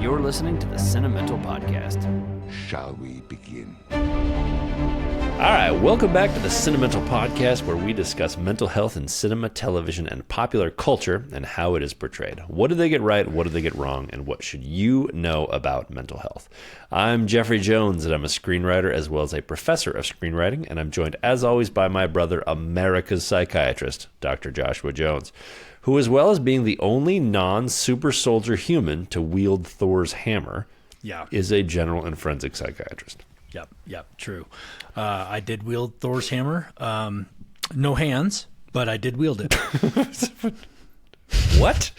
You're listening to the Sentimental Podcast. Shall we begin? All right, welcome back to the Sentimental Podcast, where we discuss mental health in cinema, television, and popular culture and how it is portrayed. What did they get right? What did they get wrong? And what should you know about mental health? I'm Jeffrey Jones, and I'm a screenwriter as well as a professor of screenwriting, and I'm joined, as always, by my brother, America's psychiatrist, Dr. Joshua Jones, who, as well as being the only non-super soldier human to wield Thor's hammer, is a general and forensic psychiatrist. Yep, true. I did wield Thor's hammer. No hands, but I did wield it. What?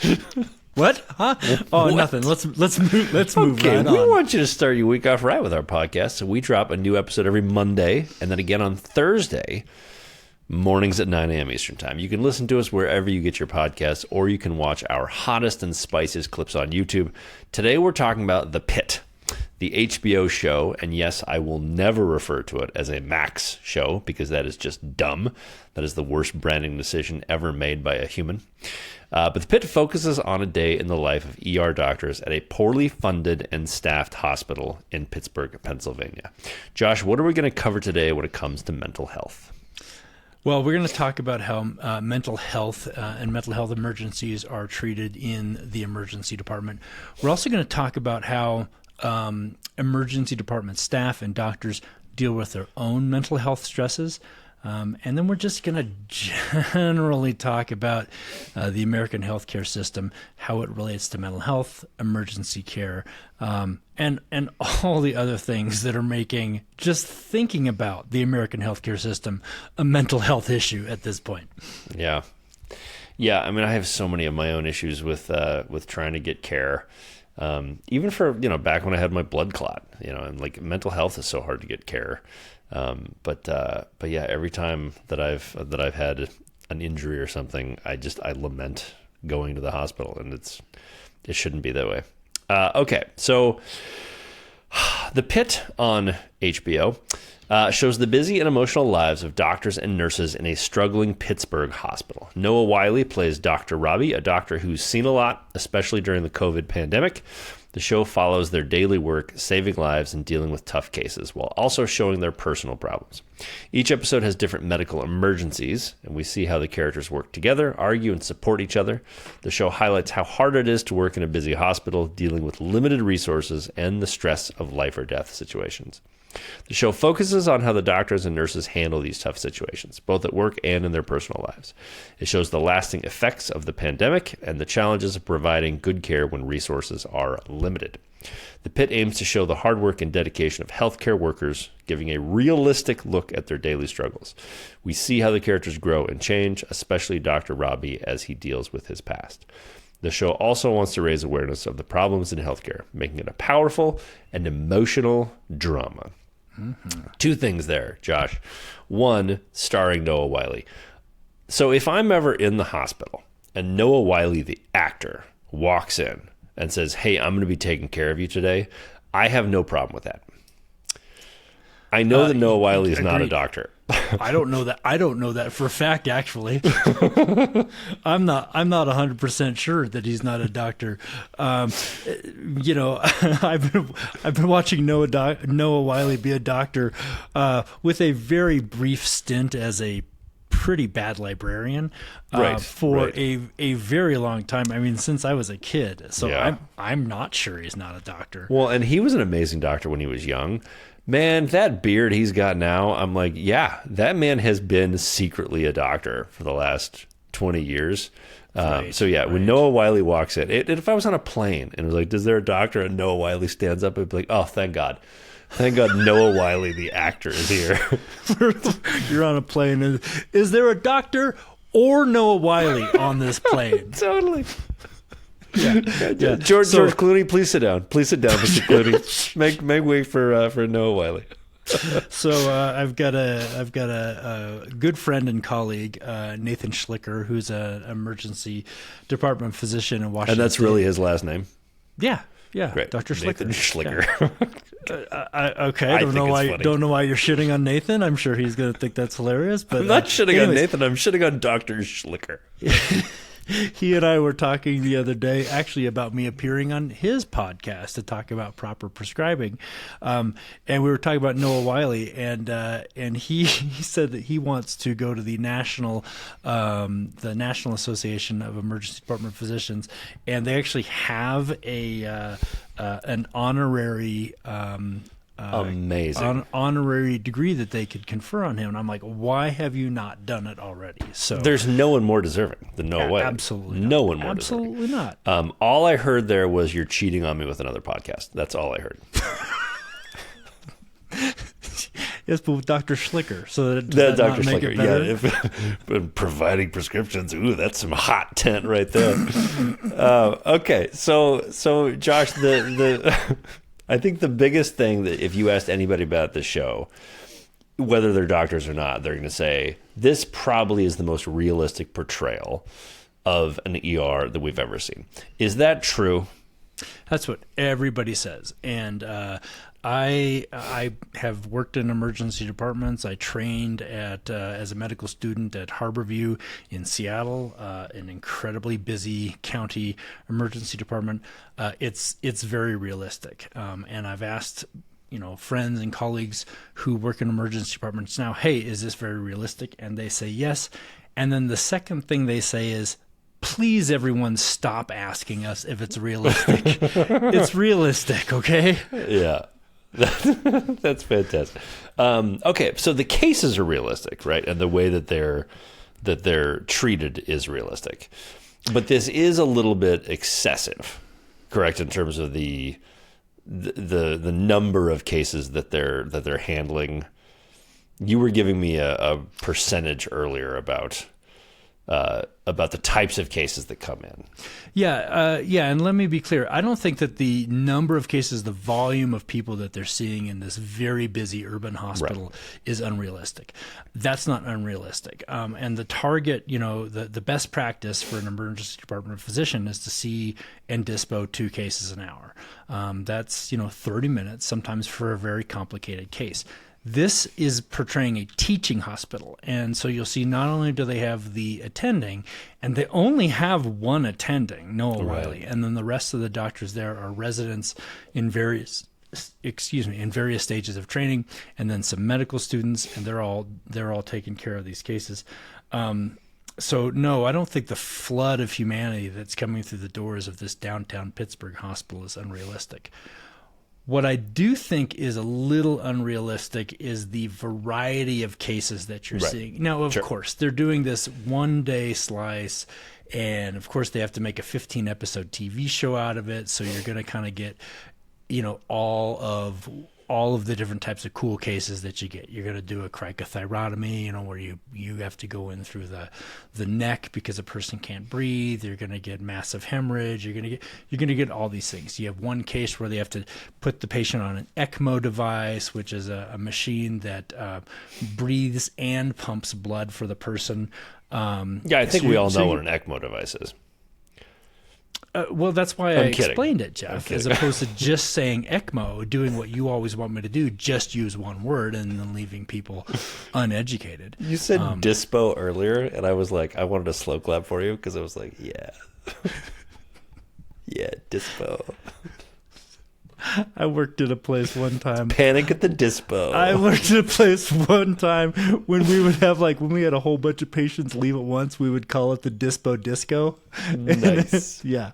What? Huh? Oh, what? Nothing. Let's move. Let's move right on. We want you to start your week off right with our podcast. So we drop a new episode every Monday, and then again on Thursday mornings at 9 a.m. Eastern Time. You can listen to us wherever you get your podcasts, or you can watch our hottest and spiciest clips on YouTube. Today we're talking about The Pitt, the HBO show, and yes, I will never refer to it as a Max show because that is just dumb. That is the worst branding decision ever made by a human. But The Pitt focuses on a day in the life of ER doctors at a poorly funded and staffed hospital in Pittsburgh, Pennsylvania. Josh, what are we going to cover today when it comes to mental health? Well, we're going to talk about how mental health and mental health emergencies are treated in the emergency department. We're also going to talk about how emergency department staff and doctors deal with their own mental health stresses. And then we're just going to generally talk about the American healthcare system, how it relates to mental health, emergency care, and all the other things that are making just thinking about the American healthcare system a mental health issue at this point. Yeah. I mean, I have so many of my own issues with trying to get care. Even for, back when I had my blood clot, and like mental health is so hard to get care. But yeah, every time that I've had an injury or something, I lament going to the hospital, and it shouldn't be that way. Okay. So The Pitt on HBO, shows the busy and emotional lives of doctors and nurses in a struggling Pittsburgh hospital. Noah Wyle plays Dr. Robbie, a doctor who's seen a lot, especially during the COVID pandemic. The show follows their daily work, saving lives and dealing with tough cases, while also showing their personal problems. Each episode has different medical emergencies, and we see how the characters work together, argue, and support each other. The show highlights how hard it is to work in a busy hospital, dealing with limited resources and the stress of life or death situations. The show focuses on how the doctors and nurses handle these tough situations, both at work and in their personal lives. It shows the lasting effects of the pandemic and the challenges of providing good care when resources are limited. The Pitt aims to show the hard work and dedication of healthcare workers, giving a realistic look at their daily struggles. We see how the characters grow and change, especially Dr. Robbie as he deals with his past. The show also wants to raise awareness of the problems in healthcare, making it a powerful and emotional drama. Mm-hmm. Two things there, Josh. One, starring Noah Wyle. So if I'm ever in the hospital and Noah Wyle, the actor, walks in and says, "Hey, I'm going to be taking care of you today," I have no problem with that. I know that Noah Wyle is not a doctor. I don't know that. I don't know that for a fact, actually. I'm not 100% sure that he's not a doctor. I've been watching Noah Wyle be a doctor with a very brief stint as a pretty bad librarian for a very long time. I mean, since I was a kid. So yeah. I'm not sure he's not a doctor. Well, and he was an amazing doctor when he was young. Man, that beard he's got now, I'm like, yeah, that man has been secretly a doctor for the last 20 years. When Noah Wyle walks in, if I was on a plane and it was like, is there a doctor? And Noah Wyle stands up, I'd be like, oh, thank God. Thank God Noah Wyle, the actor, is here. You're on a plane. Is there a doctor or Noah Wyle on this plane? Totally. Yeah. George Clooney, please sit down. Please sit down, Mr. Clooney. Make way for Noah Wyle. So I've got a good friend and colleague, Nathan Schlicker, who's an emergency department physician in Washington. And that's really his last name? Yeah. Great. Dr. Schlicker. Nathan Schlicker. Yeah. Don't know why you're shitting on Nathan. I'm sure he's going to think that's hilarious. But I'm not shitting on Nathan. I'm shitting on Dr. Schlicker. He and I were talking the other day, actually, about me appearing on his podcast to talk about proper prescribing, and we were talking about Noah Wyle, and he said that he wants to go to the National Association of Emergency Department Physicians, and they actually have an honorary. Amazing. Honorary degree that they could confer on him. And I'm like, why have you not done it already? So there's no one more deserving than Noah Wyle. Absolutely no one more deserving. Absolutely not. All I heard there was you're cheating on me with another podcast. That's all I heard. Yes, but with Dr. Schlicker. So that does that Dr. not make Schlicker, it better? yeah. Providing prescriptions. Ooh, that's some hot tent right there. Okay, so Josh, the I think the biggest thing that if you asked anybody about this show, whether they're doctors or not, they're going to say this probably is the most realistic portrayal of an ER that we've ever seen. Is that true? That's what everybody says. And I have worked in emergency departments. I trained as a medical student at Harborview in Seattle, an incredibly busy county emergency department. It's very realistic, and I've asked friends and colleagues who work in emergency departments now, hey, is this very realistic? And they say yes. And then the second thing they say is, please, everyone, stop asking us if it's realistic. It's realistic, okay? Yeah. That's fantastic. Okay, so the cases are realistic, right? And the way that they're treated is realistic. But this is a little bit excessive, correct, in terms of the number of cases that they're handling. You were giving me a percentage earlier about the types of cases that come in. Yeah, and let me be clear. I don't think that the number of cases, the volume of people that they're seeing in this very busy urban hospital is unrealistic. That's not unrealistic. And the target, the best practice for an emergency department physician is to see and dispo 2 cases an hour. That's 30 minutes, sometimes for a very complicated case. This is portraying a teaching hospital. And so you'll see not only do they have the attending, and they only have one attending, Noah Wyle, and then the rest of the doctors there are residents in various stages of training, and then some medical students, and they're all taking care of these cases. So no, I don't think the flood of humanity that's coming through the doors of this downtown Pittsburgh hospital is unrealistic. What I do think is a little unrealistic is the variety of cases that you're seeing. Now, of course, they're doing this one-day slice, and of course they have to make a 15-episode TV show out of it, so you're going to kind of get, all of the different types of cool cases that you get. You're going to do a cricothyrotomy, where you have to go in through the neck because a person can't breathe. You're going to get massive hemorrhage. You're going to get all these things. You have one case where they have to put the patient on an ECMO device, which is a machine that breathes and pumps blood for the person. I think we all know what an ECMO device is. Well, that's why I explained it, Jeff, as opposed to just saying ECMO, doing what you always want me to do, just use one word and then leaving people uneducated. You said dispo earlier, and I was like, I wanted a slow clap for you because I was like, yeah. Yeah, dispo. I worked at a place one time. Panic at the dispo. I worked at a place one time when we would have when we had a whole bunch of patients leave at once, we would call it the dispo disco. Nice. Yeah.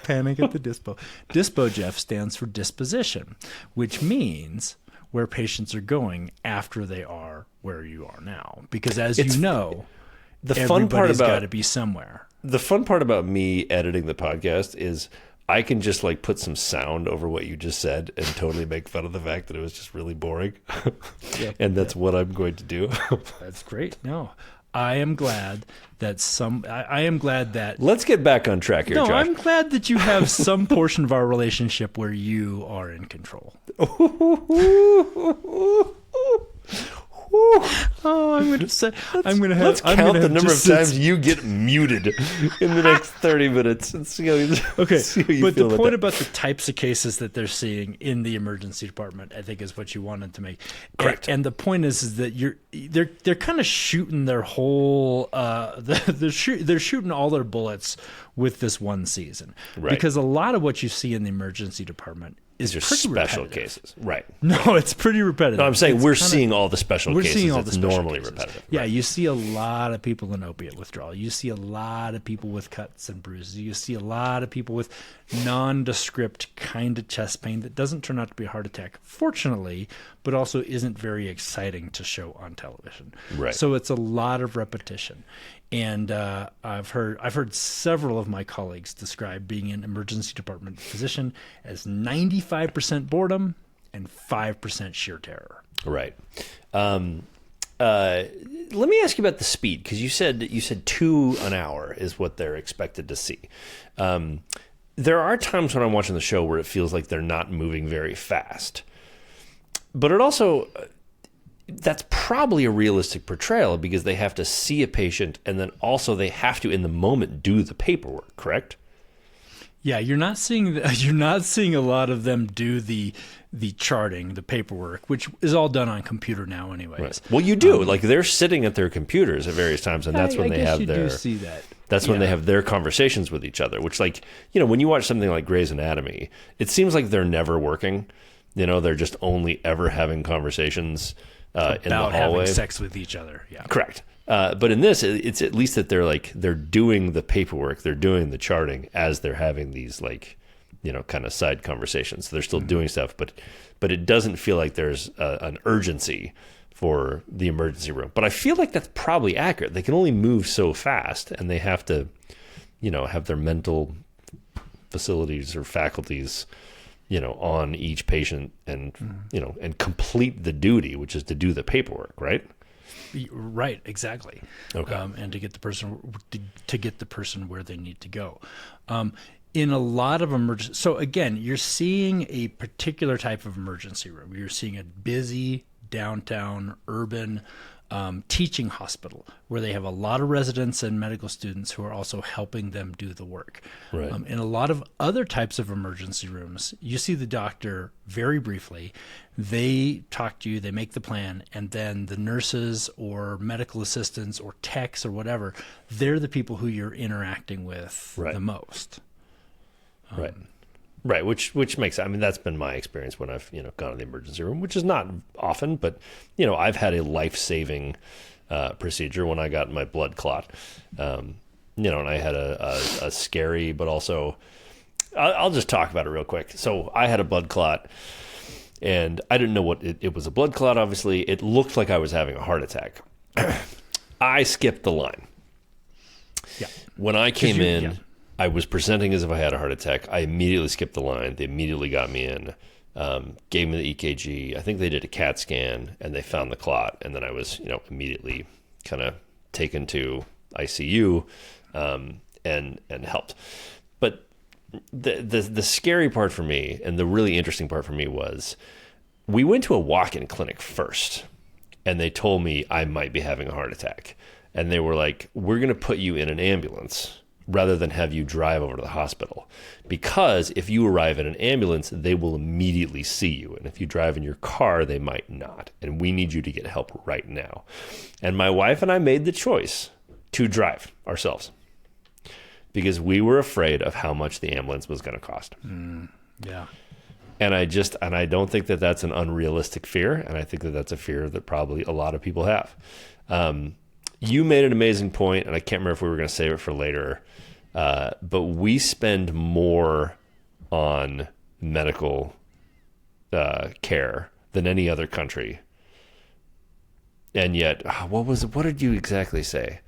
Panic at the dispo. Dispo, Jeff, stands for disposition, which means where patients are going after they are where you are now. Because as you know, the fun part about got to be somewhere. The fun part about me editing the podcast is I can just put some sound over what you just said and totally make fun of the fact that it was just really boring. And that's what I'm going to do. That's great. No, I am glad that I am glad that. Let's get back on track here, Josh. No, I'm glad that you have some portion of our relationship where you are in control. Oh, I'm gonna say. Let's count the number of times you get muted in the next 30 minutes. And see how you, Okay, see how you but feel the point that. about the types of cases that they're seeing in the emergency department, I think, is what you wanted to make. Correct. And the point is that they're kind of shooting their whole they're shooting all their bullets with this one season, Right. because a lot of what you see in the emergency department is These are pretty special repetitive. cases. Right. No, it's pretty repetitive. No, I'm saying It's we're kinda- seeing all the special We're cases. seeing all It's the special normally cases. repetitive. Yeah, Right. you see a lot of people in opiate withdrawal. You see a lot of people with cuts and bruises. You see a lot of people with nondescript kind of chest pain that doesn't turn out to be a heart attack, fortunately, but also isn't very exciting to show on television. Right. So it's a lot of repetition. And I've heard several of my colleagues describe being an emergency department physician as 95% boredom and 5% sheer terror. Right. Let me ask you about the speed, because you said 2 an hour is what they're expected to see. There are times when I'm watching the show where it feels like they're not moving very fast, but it also that's probably a realistic portrayal because they have to see a patient and then also they have to in the moment do the paperwork. Correct? Yeah, you're not seeing a lot of them do the charting, the paperwork, which is all done on computer now, anyways. Right. Well, you do. Like they're sitting at their computers at various times, and that's when they have their. do see that. That's when they have their conversations with each other. Which, like, when you watch something like Grey's Anatomy, it seems like they're never working. They're just only ever having conversations in the about hallway. having sex with each other. Yeah, Correct. But in this, it's at least that they're doing the paperwork, they're doing the charting as they're having these kind of side conversations. So they're still doing stuff, but it doesn't feel like there's an urgency for the emergency room. But I feel like that's probably accurate. They can only move so fast, and they have to, have their mental facilities or faculties, on each patient and and complete the duty, which is to do the paperwork, right? Right, exactly. Okay. And to get the person where they need to go. In a lot of emergency, so again, you're seeing a particular type of emergency room. You're seeing a busy downtown urban teaching hospital where they have a lot of residents and medical students who are also helping them do the work. Right. In a lot of other types of emergency rooms, you see the doctor very briefly. They talk to you, they make the plan, and then the nurses or medical assistants or techs or whatever, they're the people who you're interacting with Right. the most. Right, which makes, that's been my experience when I've gone to the emergency room, which is not often, but I've had a life-saving procedure when I got my blood clot, and I had a scary, but also I'll just talk about it real quick. So I had a blood clot, and I didn't know what it was. A blood clot, obviously. It looked like I was having a heart attack. I skipped the line. Yeah. When I came in. I was presenting as if I had a heart attack. I immediately skipped the line. They immediately got me in, gave me the EKG. I think they did a CAT scan, and they found the clot. And then I was, immediately kind of taken to ICU and helped. But the scary part for me, and the really interesting part for me, was we went to a walk-in clinic first, and they told me I might be having a heart attack. And they were like, "We're going to put you in an ambulance rather than have you drive over to the hospital. Because if you arrive in an ambulance, they will immediately see you. And if you drive in your car, they might not. And we need you to get help right now." And my wife and I made the choice to drive ourselves because we were afraid of how much the ambulance was going to cost. Yeah. And I don't think that that's an unrealistic fear. And I think that that's a fear that probably a lot of people have. You made an amazing point, and I can't remember if we were going to save it for later, but we spend more on medical care than any other country. And yet, what did you exactly say?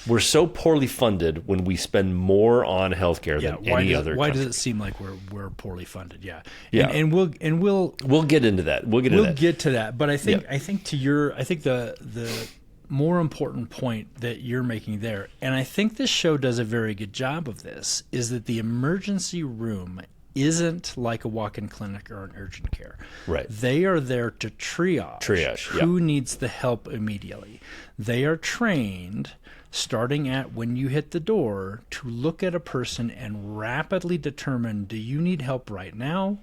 We're so poorly funded when we spend more on healthcare than any other country. Why does it seem like we're poorly funded? Yeah. Yeah. And we'll get into that. We'll get to that. But I think the more important point that you're making there, and I think this show does a very good job of this, is that the emergency room isn't like a walk-in clinic or an urgent care. Right. They are there to triage who needs the help immediately. They are trained, starting at when you hit the door, to look at a person and rapidly determine, do you need help right now,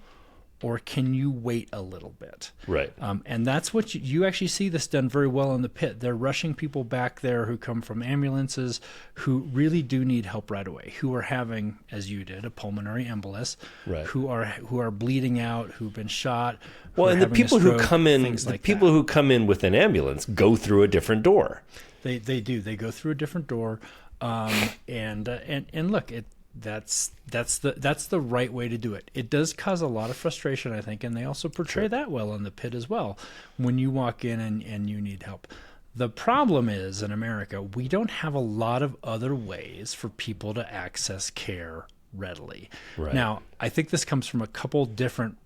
or can you wait a little bit? Right. And that's what you actually see this done very well in the Pitt. They're rushing people back there who come from ambulances who really do need help right away, who are having, as you did, a pulmonary embolus, right. who are bleeding out, who've been shot. Well, and the people who come in, who come in with an ambulance go through a different door. They do. They go through a different door, and look, that's the right way to do it. It does cause a lot of frustration, I think, and they also portray that well in the Pitt as well, when you walk in and you need help. The problem is, in America, we don't have a lot of other ways for people to access care readily. Right. Now, I think this comes from a couple different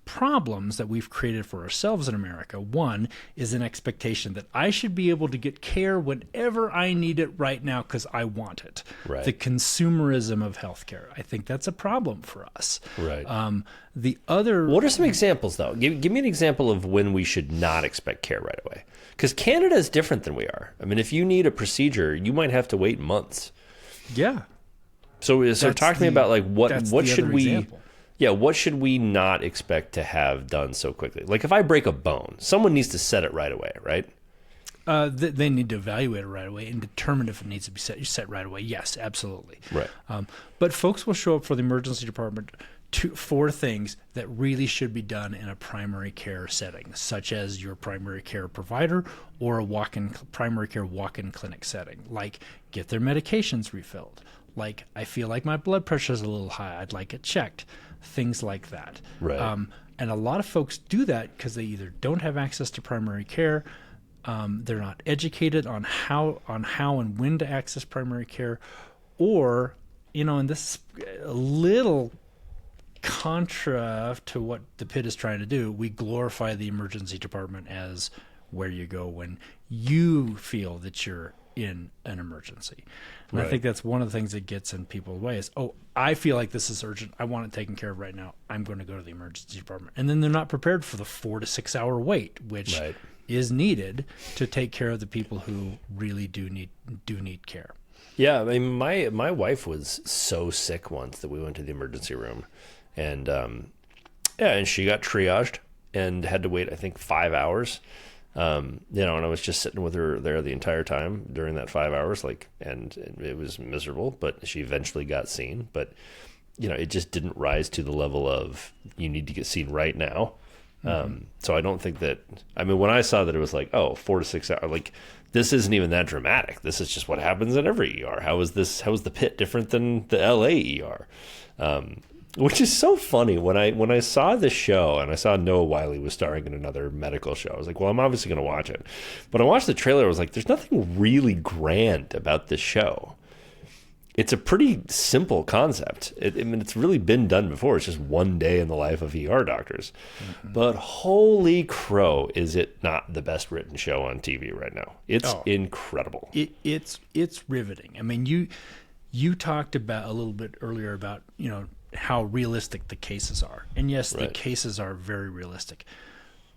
problems that we've created for ourselves in America. One is an expectation that I should be able to get care whenever I need it right now because I want it. Right. The consumerism of healthcare. I think that's a problem for us. Right. The other... What are some examples, though? Give me an example of when we should not expect care right away. Because Canada is different than we are. I mean, if you need a procedure, you might have to wait months. Yeah. So talk to me about like what should we... Example. Yeah, what should we not expect to have done so quickly? Like if I break a bone, someone needs to set it right away, right? They need to evaluate it right away and determine if it needs to be set right away. Yes, absolutely. Right. But folks will show up for the emergency department for things that really should be done in a primary care setting, such as your primary care provider or a primary care walk-in clinic setting, like get their medications refilled. Like, I feel like my blood pressure is a little high. I'd like it checked. Things like that. Right. And a lot of folks do that because they either don't have access to primary care, they're not educated on how and when to access primary care, or, and this is a little contra to what the Pitt is trying to do. We glorify the emergency department as where you go when you feel that you're in an emergency. And right. I think that's one of the things that gets in people's way is, I feel like this is urgent. I want it taken care of right now. I'm going to go to the emergency department. And then they're not prepared for the 4 to 6 hour wait, which right. is needed to take care of the people who really do need care. Yeah, I mean, my wife was so sick once that we went to the emergency room, and and she got triaged and had to wait, I think, 5 hours. And I was just sitting with her there the entire time during that 5 hours, and it was miserable, but she eventually got seen. But, it just didn't rise to the level of you need to get seen right now. Mm-hmm. So I don't think that, when I saw that it was like, 4 to 6 hours, like this isn't even that dramatic. This is just what happens in every ER. How is the Pitt different than the LA ER? Which is so funny. When I saw the show and I saw Noah Wyle was starring in another medical show, I was like, well, I'm obviously going to watch it. But I watched the trailer. I was like, there's nothing really grand about this show. It's a pretty simple concept. It's really been done before. It's just one day in the life of ER doctors. Mm-hmm. But holy crow, is it not the best written show on TV right now? It's incredible. It's riveting. You talked about a little bit earlier about, how realistic the cases are. And yes, right. The cases are very realistic.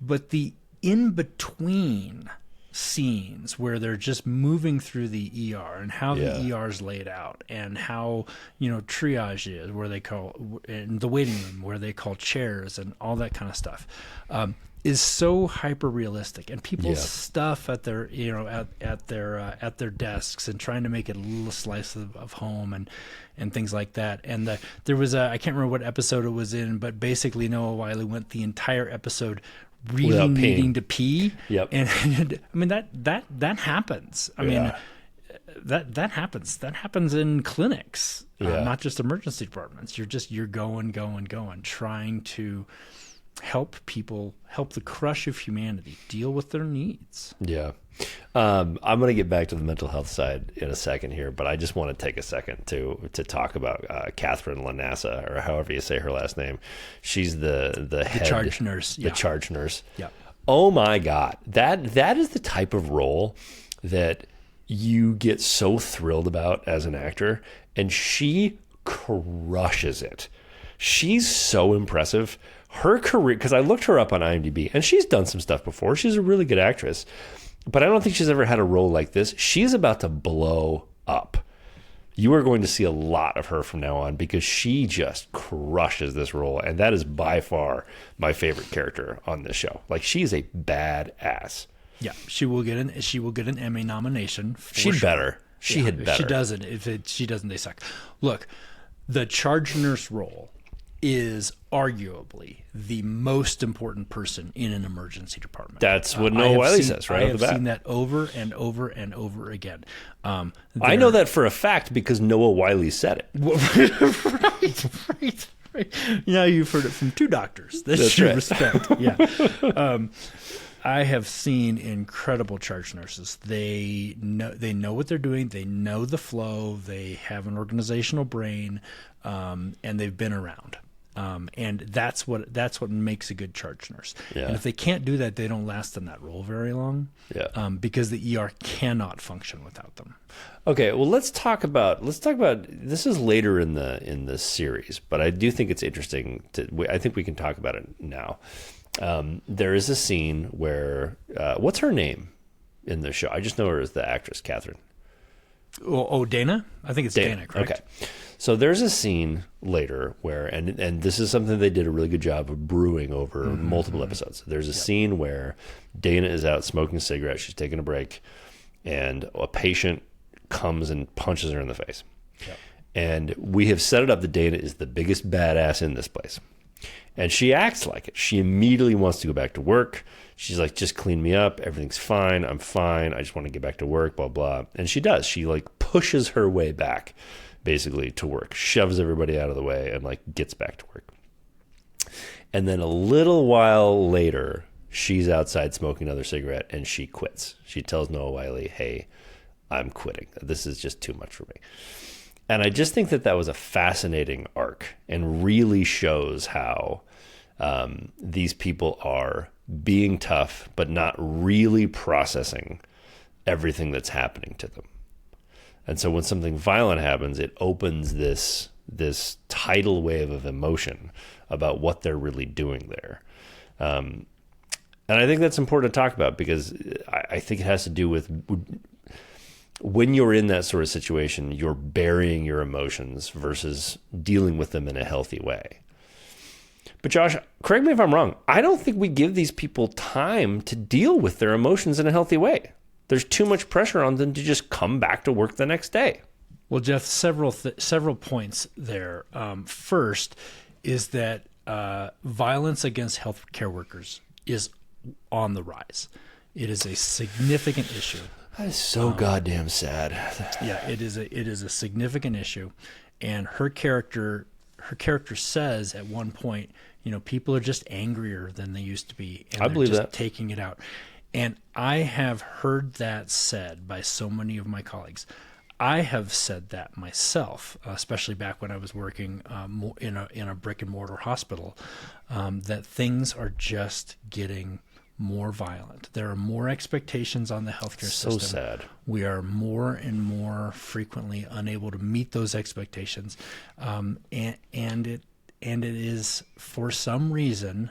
But the in-between scenes where they're just moving through the ER and how the ER is laid out and how, triage is, where they call, in the waiting room, where they call chairs and all that kind of stuff, is so hyper realistic, and people's stuff at their at their desks and trying to make it a little slice of home and things like that. And there was I can't remember what episode it was in, but basically Noah Wyle went the entire episode really without needing to pee. Yep. And that happens. That happens. That happens in clinics, not just emergency departments. You're going, trying to help the crush of humanity deal with their needs. Yeah. I'm going to get back to the mental health side in a second here, but I just want to take a second to talk about Catherine Lanassa, or however you say her last name. She's the head charge nurse. The charge nurse. Yeah. Oh my God. That is the type of role that you get so thrilled about as an actor, and she crushes it. She's so impressive. Her career, because I looked her up on IMDb, and she's done some stuff before. She's a really good actress, but I don't think she's ever had a role like this. She's about to blow up. You are going to see a lot of her from now on because she just crushes this role, and that is by far my favorite character on this show. Like, she's a badass. Yeah, she will get an Emmy nomination. She'd better. She had better. If she doesn't, she doesn't, they suck. Look, the charge nurse role is arguably the most important person in an emergency department. That's what Noah Wyle says right I off the bat. have seen that over and over and over again. I know that for a fact because Noah Wyle said it. right. Now you've heard it from two doctors. That's you right. respect. Yeah. I have seen incredible charge nurses. They know what they're doing. They know the flow. They have an organizational brain, and they've been around. And that's what makes a good charge nurse. Yeah. And if they can't do that, they don't last in that role very long. Yeah. Because the ER cannot function without them. Okay, well let's talk about this is later in the series, but I do think it's interesting I think we can talk about it now. There is a scene where what's her name in the show? I just know her as the actress Catherine. Oh, Dana? I think it's Dana, correct? Okay. So there's a scene later where, and this is something they did a really good job of brewing over multiple episodes. There's a scene where Dana is out smoking a cigarette. She's taking a break, and a patient comes and punches her in the face. Yep. And we have set it up that Dana is the biggest badass in this place. And she acts like it. She immediately wants to go back to work. She's like, just clean me up. Everything's fine. I'm fine. I just want to get back to work, blah, blah. And she does. She like pushes her way back basically to work, shoves everybody out of the way and like gets back to work. And then a little while later, she's outside smoking another cigarette and she quits. She tells Noah Wyle, hey, I'm quitting. This is just too much for me. And I just think that was a fascinating arc and really shows how these people are being tough, but not really processing everything that's happening to them. And so when something violent happens, it opens this tidal wave of emotion about what they're really doing there. And I think that's important to talk about because I think it has to do with when you're in that sort of situation, you're burying your emotions versus dealing with them in a healthy way. But Josh, correct me if I'm wrong. I don't think we give these people time to deal with their emotions in a healthy way. There's too much pressure on them to just come back to work the next day. Well, Jeff, several points there. First is that violence against healthcare workers is on the rise. It is a significant issue. That is so goddamn sad. Yeah, it is a significant issue, and her character says at one point, people are just angrier than they used to be, and I believe just that. taking it out. And I have heard that said by so many of my colleagues. I have said that myself, especially back when I was working in a brick and mortar hospital, that things are just getting more violent. There are more expectations on the healthcare system. So sad. We are more and more frequently unable to meet those expectations, and it is for some reason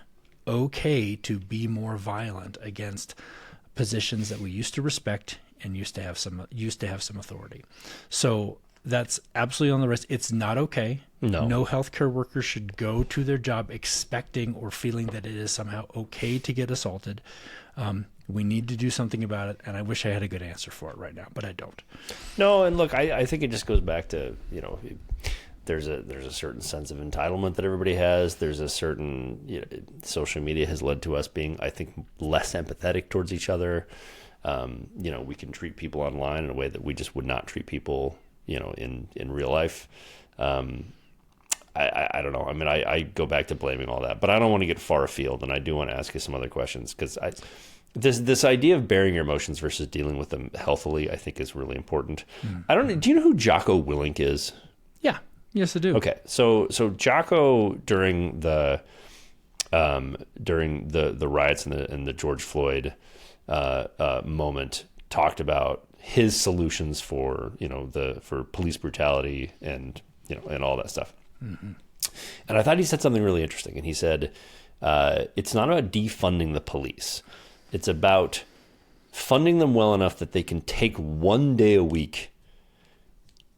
okay to be more violent against positions that we used to respect and used to have some authority. So that's absolutely on the rise. It's not okay. No healthcare worker should go to their job expecting or feeling that it is somehow okay to get assaulted. We need to do something about it, and I wish I had a good answer for it right now, but I don't. No, and look, I think it just goes back to, there's a certain sense of entitlement that everybody has. There's a certain, social media has led to us being, I think, less empathetic towards each other. We can treat people online in a way that we just would not treat people, in real life. I don't know. I mean, I go back to blaming all that, but I don't want to get far afield, and I do want to ask you some other questions because this idea of bearing your emotions versus dealing with them healthily, I think, is really important. Do you know who Jocko Willink is? Yeah. Yes, I do. Okay, so Jocko during the riots and the George Floyd moment talked about his solutions for for police brutality and and all that stuff. Mm-hmm. And I thought he said something really interesting. And he said, it's not about defunding the police. It's about funding them well enough that they can take 1 day a week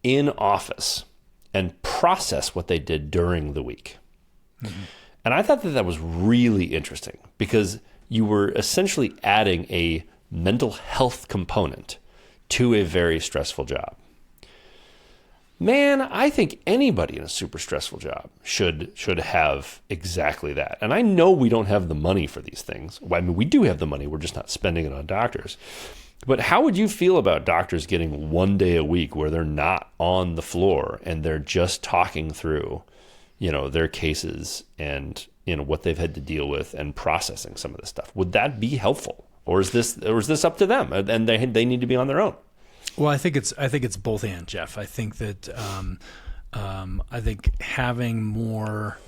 in office and process what they did during the week. Mm-hmm. And I thought that that was really interesting because you were essentially adding a mental health component to a very stressful job. Man, I think anybody in a super stressful job should have exactly that. And I know we don't have the money for these things. Well, I mean, we do have the money. We're just not spending it on doctors. But how would you feel about doctors getting 1 day a week where they're not on the floor and they're just talking through, their cases and, what they've had to deal with and processing some of this stuff? Would that be helpful? Or is this up to them and they need to be on their own? Well, I think it's both and, Jeff. I think that I think having more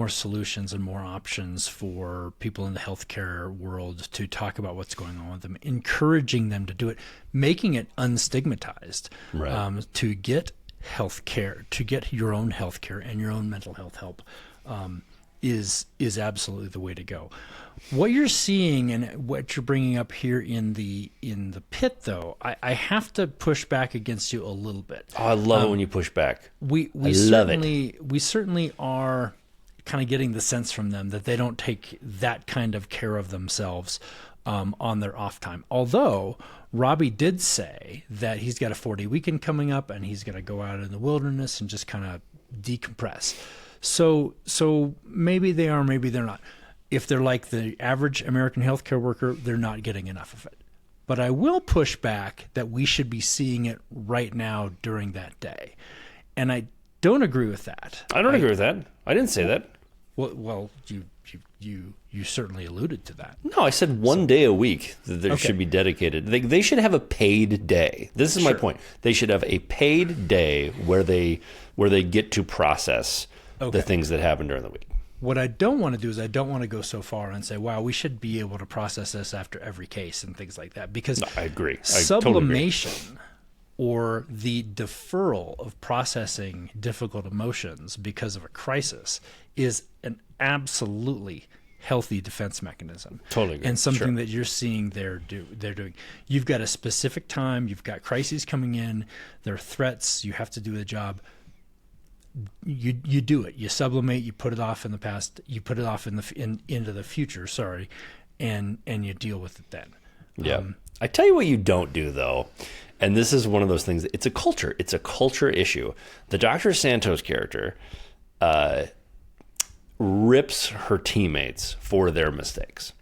solutions and more options for people in the healthcare world to talk about what's going on with them, encouraging them to do it, making it unstigmatized, right. To get healthcare, to get your own healthcare and your own mental health help, is absolutely the way to go. What you're seeing and what you're bringing up here in the Pitt, though, I have to push back against you a little bit. Oh, I love it when you push back. We certainly are kind of getting the sense from them that they don't take that kind of care of themselves on their off time. Although Robbie did say that he's got a 4-day weekend coming up and he's going to go out in the wilderness and just kind of decompress. So maybe they are, maybe they're not. If they're like the average American healthcare worker, they're not getting enough of it. But I will push back that we should be seeing it right now during that day. And I don't agree with that. I don't agree with that. I didn't say that. Well, you certainly alluded to that. No, I said 1 day a week that there should be dedicated. They should have a paid day. This is my point. They should have a paid day where they get to process the things that happen during the week. What I don't want to do is I don't want to go so far and say, wow, we should be able to process this after every case and things like that. Because I agree. Sublimation totally agree. Or the deferral of processing difficult emotions because of a crisis is an absolutely healthy defense mechanism. Totally agree. And something that you're seeing they're doing. You've got a specific time. You've got crises coming in. There are threats. You have to do the job. You do it. You sublimate. You put it off in the past. You put it off into the future. Sorry, and you deal with it then. Yeah. I tell you what you don't do though, and this is one of those things. It's a culture. It's a culture issue. The Dr. Santos character rips her teammates for their mistakes,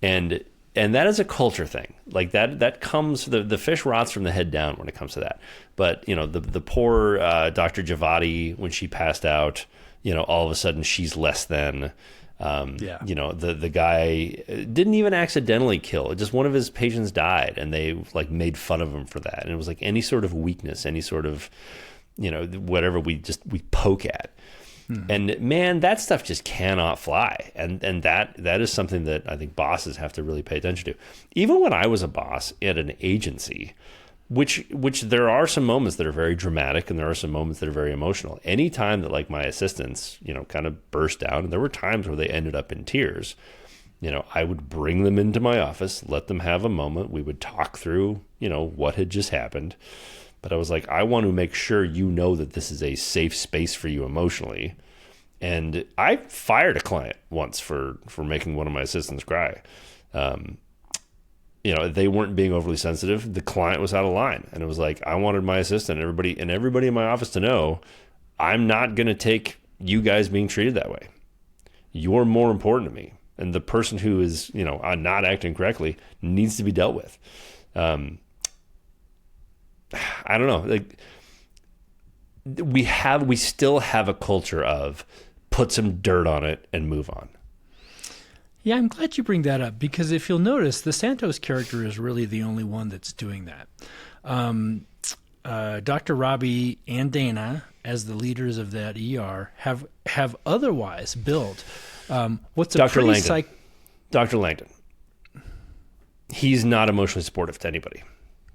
and that is a culture thing. Like that comes, the fish rots from the head down when it comes to that. But, the poor Dr. Javadi, when she passed out, all of a sudden she's less than. The guy didn't even accidentally kill. Just one of his patients died, and they made fun of him for that. And it was like any sort of weakness, any sort of, whatever we poke at. And man, that stuff just cannot fly. And that is something that I think bosses have to really pay attention to. Even when I was a boss at an agency, which there are some moments that are very dramatic and there are some moments that are very emotional. Anytime that my assistants, kind of burst down, and there were times where they ended up in tears, I would bring them into my office, let them have a moment. We would talk through, what had just happened. But I was like, I want to make sure that this is a safe space for you emotionally. And I fired a client once for making one of my assistants cry. They weren't being overly sensitive. The client was out of line. And it was like, I wanted my assistant and everybody in my office to know, I'm not going to take you guys being treated that way. You're more important to me. And the person who is, not acting correctly needs to be dealt with. I don't know. We still have a culture of put some dirt on it and move on. Yeah, I'm glad you bring that up because if you'll notice, the Santos character is really the only one that's doing that. Dr. Robbie and Dana, as the leaders of that ER, have otherwise built what's a Dr. pretty Langdon. Dr. Langdon. He's not emotionally supportive to anybody.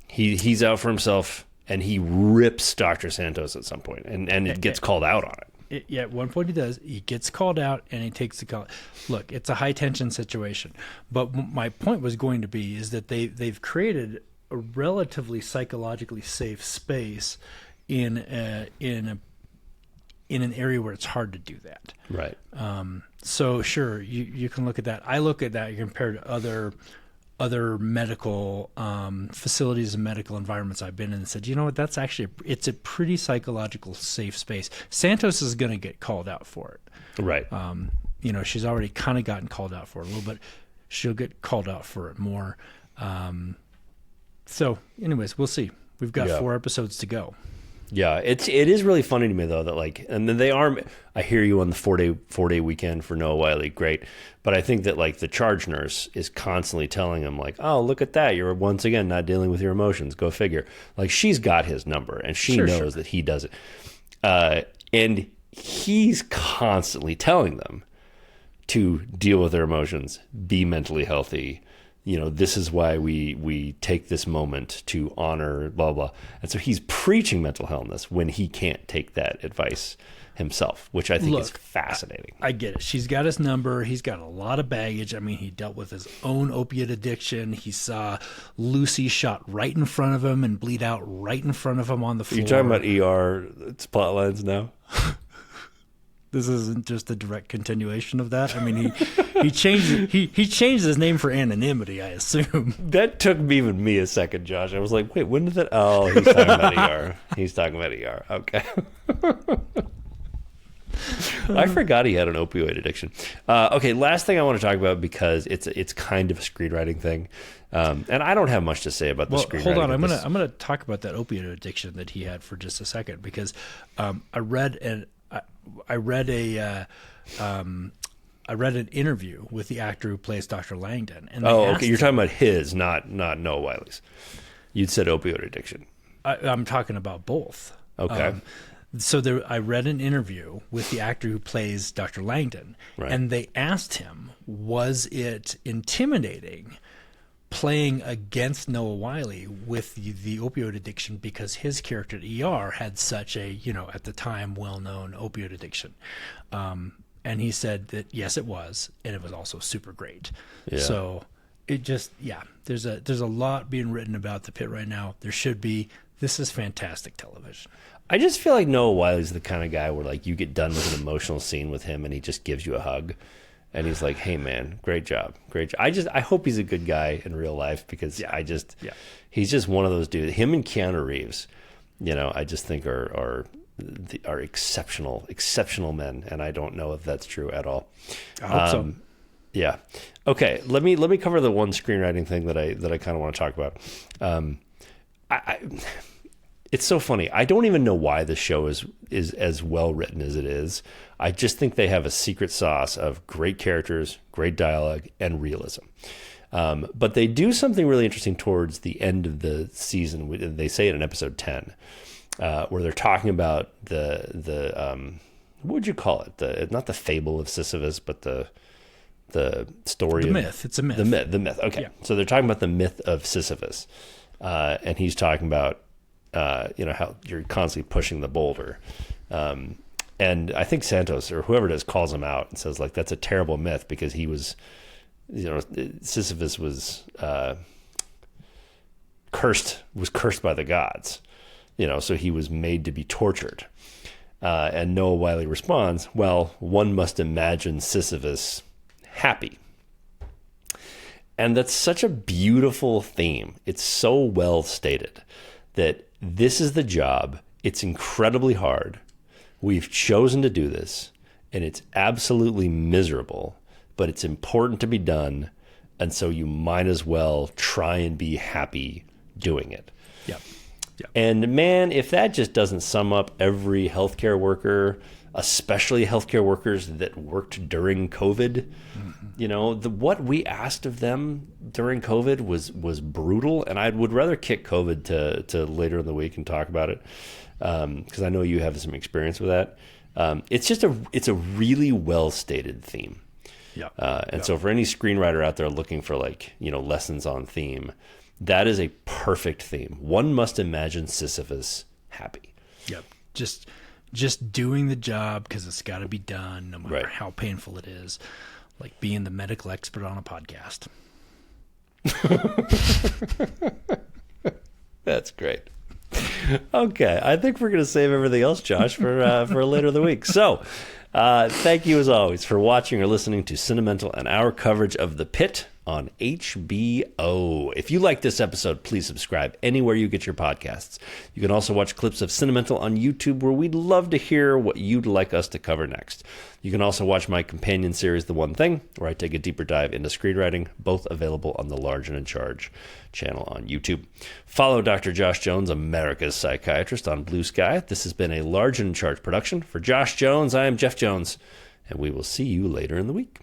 He's out for himself, and he rips Dr. Santos at some point, and it gets called out on it. At one point he does. He gets called out and he takes the call. Look, it's a high tension situation. But my point was going to be is that they've created a relatively psychologically safe space in an area where it's hard to do that. Right. So sure, you can look at that. I look at that compared to other medical facilities and medical environments I've been in and said, you know what, that's actually, it's a pretty psychological safe space. Santos is going to get called out for it. Right. She's already kind of gotten called out for it a little bit. She'll get called out for it more. So anyways, we'll see. We've got 4 episodes to go. Yeah, it is really funny to me though that like, and then they are. I hear you on the 4-day weekend for Noah Wyle, great, but I think that like the charge nurse is constantly telling him like, oh, look at that, you're once again not dealing with your emotions. Go figure. Like she's got his number and she knows that he does it, and he's constantly telling them to deal with their emotions, be mentally healthy. This is why we take this moment to honor blah, blah. And so he's preaching mental illness when he can't take that advice himself, which I think is fascinating. I get it. She's got his number. He's got a lot of baggage. I mean, he dealt with his own opiate addiction. He saw Lucy shot right in front of him and bleed out right in front of him on the floor. You're talking about ER plot lines now? This isn't just a direct continuation of that. I mean, he changed his name for anonymity, I assume. That took even me a second, Josh. I was like, wait, when did that? Oh, he's talking about ER. He's talking about ER. Okay. I forgot he had an opioid addiction. Okay, last thing I want to talk about because it's kind of a screenwriting thing, and I don't have much to say about the screenwriting. Hold on, I'm gonna talk about that opioid addiction that he had for just a second because I read an interview with the actor who plays Dr. Langdon. And okay. You're talking about his, not Noah Wyle's. You'd said opioid addiction. I'm talking about both. Okay. I read an interview with the actor who plays Dr. Langdon, and they asked him, was it intimidating playing against Noah Wyle with the opioid addiction because his character at ER had such a, at the time, well-known opioid addiction. And he said that, yes, it was, and it was also super great. Yeah. So it just, there's a lot being written about the Pitt right now. There should be. This is fantastic television. I just feel like Noah Wyle is the kind of guy where like you get done with an emotional scene with him and he just gives you a hug. And he's like, hey, man, great job. I hope he's a good guy in real life because he's just one of those dudes. Him and Keanu Reeves, I just think are exceptional men. And I don't know if that's true at all. I hope so. Yeah. Okay. Let me cover the one screenwriting thing that I kind of want to talk about. It's so funny. I don't even know why the show is as well written as it is. I just think they have a secret sauce of great characters, great dialogue, and realism. But they do something really interesting towards the end of the season. They say it in episode 10, where they're talking about the what would you call it? Not the fable of Sisyphus, but the story. The myth. It's a myth. The myth. Okay. Yeah. So they're talking about the myth of Sisyphus, and he's talking about how you're constantly pushing the boulder. And I think Santos or whoever it is calls him out and says like, that's a terrible myth because he was, Sisyphus was cursed by the gods, so he was made to be tortured. And Noah Wyle responds, well, one must imagine Sisyphus happy. And that's such a beautiful theme. It's so well stated that this is the job. It's incredibly hard. We've chosen to do this, and it's absolutely miserable, but it's important to be done, and so you might as well try and be happy doing it. Yep. And man, if that just doesn't sum up every healthcare worker, especially healthcare workers that worked during COVID, what we asked of them during COVID was brutal, and I would rather kick COVID to later in the week and talk about it. Because I know you have some experience with that. It's a really well stated theme. Yeah. So for any screenwriter out there looking for lessons on theme, that is a perfect theme. One must imagine Sisyphus happy. Yep. Just just doing the job because it's got to be done, no matter Right. how painful it is, like being the medical expert on a podcast. That's great. Okay, I think we're going to save everything else, Josh, for later in the week. So, thank you as always for watching or listening to Cinemental and our coverage of The Pitt on HBO. If you like this episode, please subscribe anywhere you get your podcasts. You can also watch clips of Cinemental on YouTube, where we'd love to hear what you'd like us to cover next. You can also watch my companion series, The One Thing, where I take a deeper dive into screenwriting, both available on the Large and in Charge channel on YouTube. Follow Dr. Josh Jones, America's Psychiatrist, on Blue Sky. This has been a Large and in Charge production. For Josh Jones, I am Jeff Jones, and we will see you later in the week.